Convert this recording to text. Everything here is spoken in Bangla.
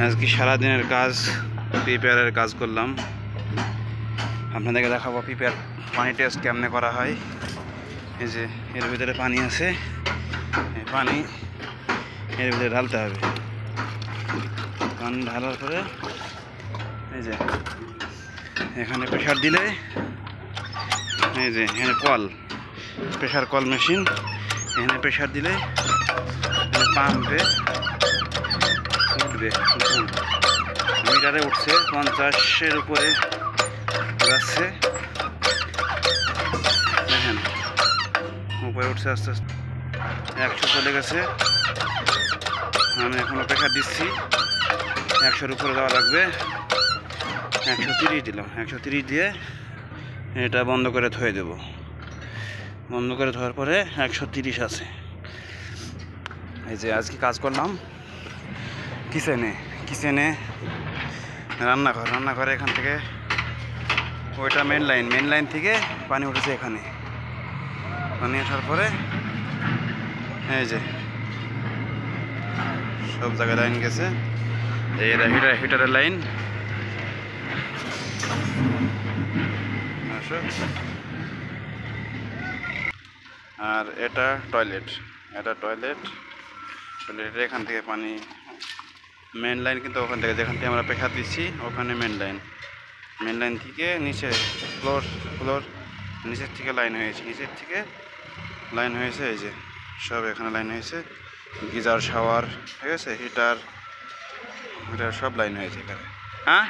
আজকে সারাদিনের কাজ প্রিপেয়ারের কাজ করলাম। আপনাদেরকে দেখাবো প্রিপেয়ার পানি টেস্ট কেমনে করা হয়। এই যে এর ভিতরে পানি আছে, এই পানি এর ভিতরে ঢালতে হবে। পানি ঢালার পরে এই যে এখানে প্রেশার দিলে, এই যে এখানে কল, প্রেশার কল মেশিন, এখানে প্রেশার দিলে পাম্পে উঠবে। মিটারে উঠছে 50-এর উপরে যাচ্ছে, দেখেন উপরে উঠছে আস্তে আস্তে, 100 চলে গেছে। আমি এখনো প্রেশার দিচ্ছি, 100-এর উপরে দেওয়া লাগবে। 130 দিলাম, 130 দিয়ে এটা বন্ধ করে ধুয়ে দেব। বন্ধ করে ধোয়ার পরে 130 আছে। এই যে আজকে কাজ করলাম কিচেনে রান্নাঘরে এখান থেকে ওইটা মেন লাইন থেকে পানি উঠেছে এখানে। পানি ওঠার পরে এই যে সব জায়গায় লাইন গেছে। এটা হিটারের লাইন, আর এটা টয়লেট। টয়লেটের এখান থেকে পানি মেন লাইন, কিন্তু ওখান থেকে যেখান থেকে আমরা প্রেশার দিচ্ছি ওখানে মেন লাইন থেকে নিচে ফ্লোর নিচের থেকে লাইন হয়েছে, এই যে সব এখানে লাইন হয়েছে। গিজার, শাওয়ার, ঠিক আছে, হিটার সব লাইন হয়েছে এখানে। হ্যাঁ।